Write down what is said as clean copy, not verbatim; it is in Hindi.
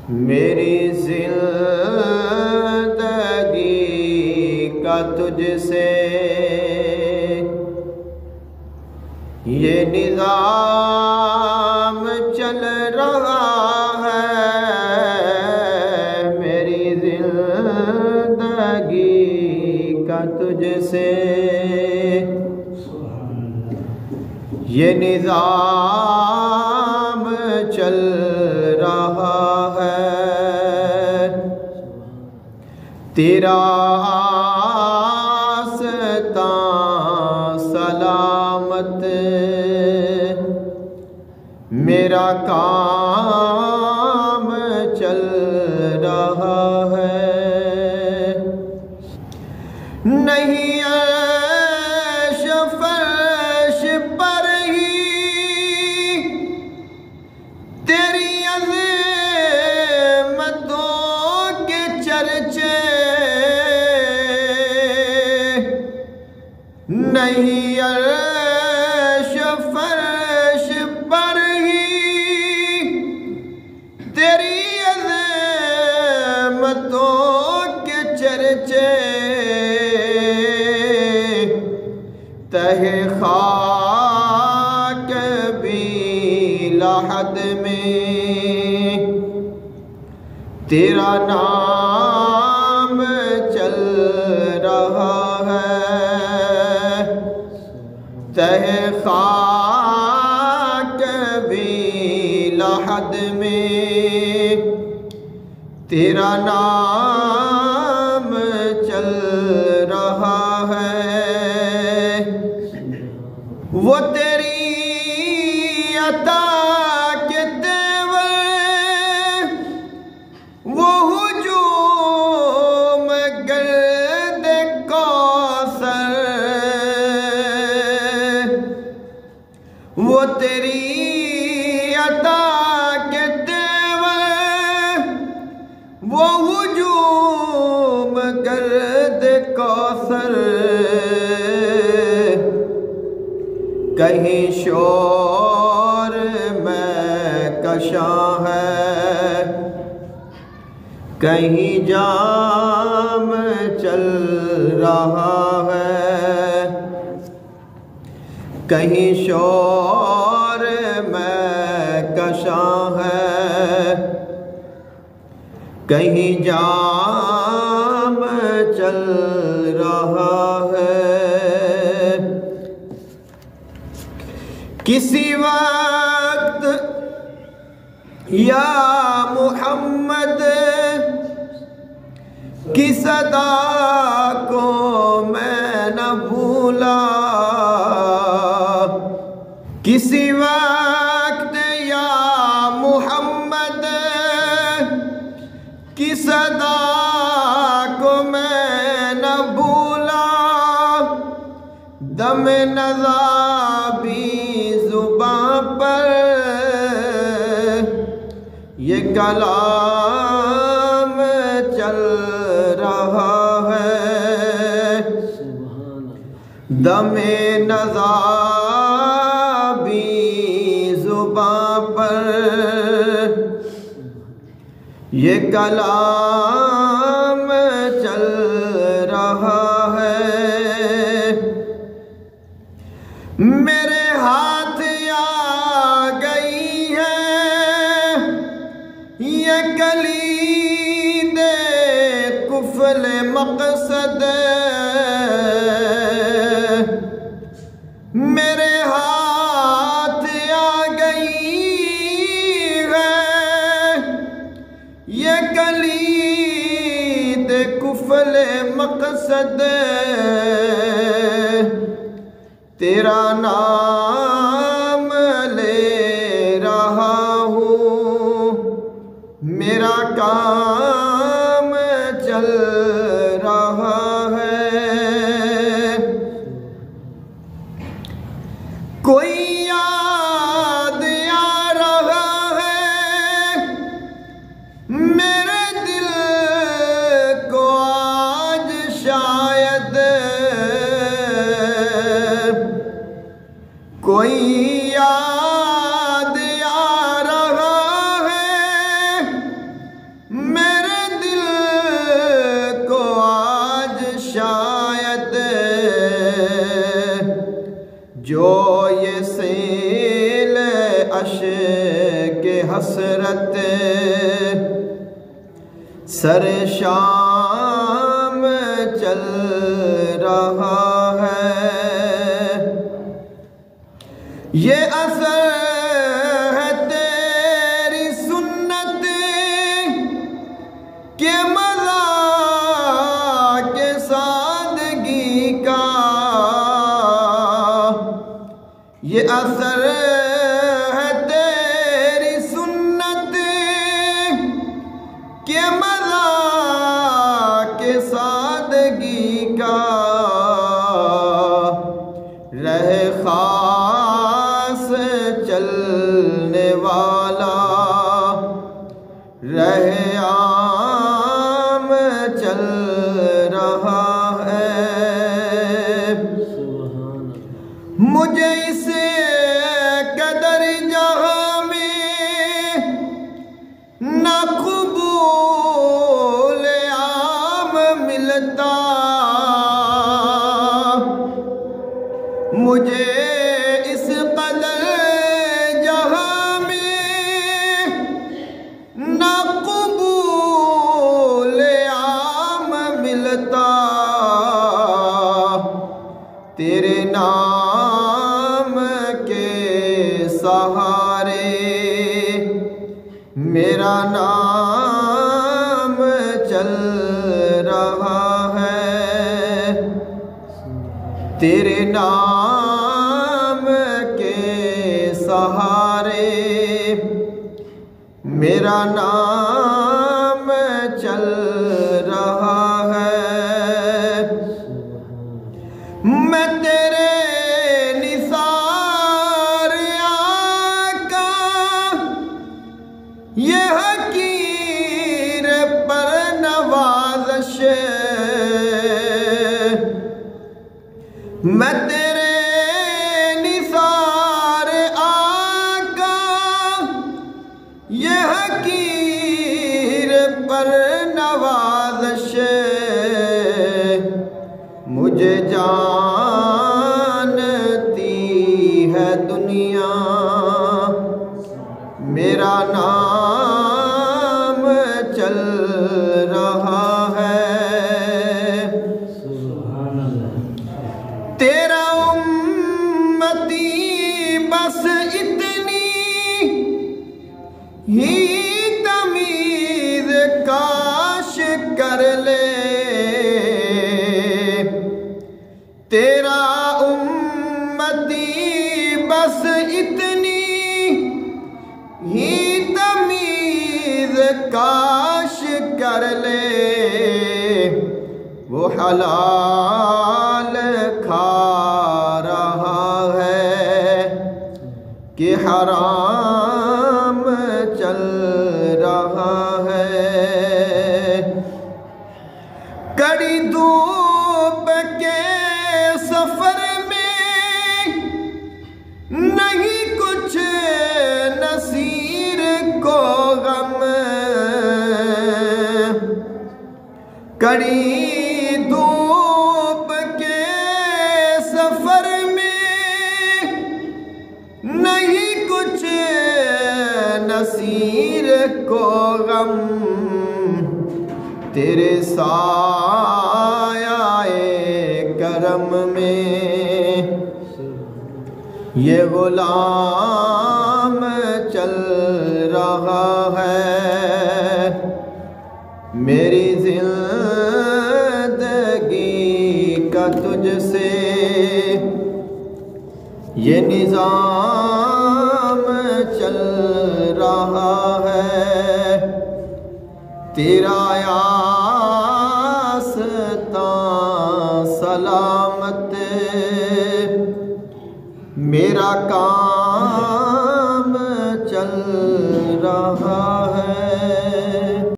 मेरी जिंदगी का तुझसे ये निज़ाम चल रहा है। मेरी जिंदगी का तुझसे ये निज़ाम चल रहा है। तेरा आस्ता सलामत, मेरा काम चल रहा है। नहीं अर्श फर्श पर ही तेरी अज़मतों के चर्चे, नहीं अर्श फर्श पर ही तेरी अज़मतों के चर्चे, तहे खाक भी लहद में तेरा नाम चल रहा है। तहे खाक भी लहद में तेरा नाम चल रहा है। वो तेरी अता के तेवर, वो हुजूम गर्द कौसर, वो तेरी अता के तेवर, वो हुजूम गर्द कौसर, कहीं शोर में कशां है, कहीं जाम चल रहा है। कहीं शोर में कशां है, कहीं जाम चल रहा है। किसी वक्त या मुहम्मद की सदा को मैं न भूला, किसी वक्त या मुहम्मद की सदा को मैं न भूला। दम नज़ा भी ज़ुबां पर ये कलाम चल रहा है। दमे नज़ा भी ज़ुबां पर ये कलाम चल रहा है। मेरे हाथ आ गई है ये कलीदे कुफल मकसद, मेरे हाथ आ गई है ये कलीदे कुफल मकसद। तेरा नाम ले रहा हूँ, मेरा काम चल रहा है। कोई याद आ रहा है मेरे दिल को आज शायद, कोई याद आ रहा है हसरत सर शाम चल रहा है। ये असर है तेरी सुन्नत के मज़ा के सादगी का। ये असर है तेरी सुन्नत के मज़ा के सादगी का। रहे खास चलने वाला रहे आम चल रहा है। मुझे इसे कदर जहां में ना कबूल आम मिलता। मुझे इस कदर जहां में ना कबूल आम मिलता। तेरे नाम के सहारे मेरा नाम चल रहा है। तेरे नाम के सहारे मेरा नाम चल रहा है। मैं तेरे निसार आका ये हकीर पर नवाज़श। मैं तेरे निसार आका ये हकीर पर नवाज़श। मुझे जानती है दुनिया मेरा नाम चल रहा है। तेरा उम्मती बस इतनी ही तमीज़ काश कर ले। तेरा उम्मती बस इतनी ही तमीज़ काश कर ले। वो हलाल खा रहा है कि हराम चल रहा है। कड़ी धूप के सफर में नहीं कुछ नसीर को गम। कड़ी धूप के सफर में नहीं कुछ नसीर को गम। तेरे सायाए करम में ये गुलाम चल रहा है। मेरी जिंदगी का तुझसे ये निज़ाम चल रहा है। तेरा आस्ता सलामत मेरा काम चल रहा है।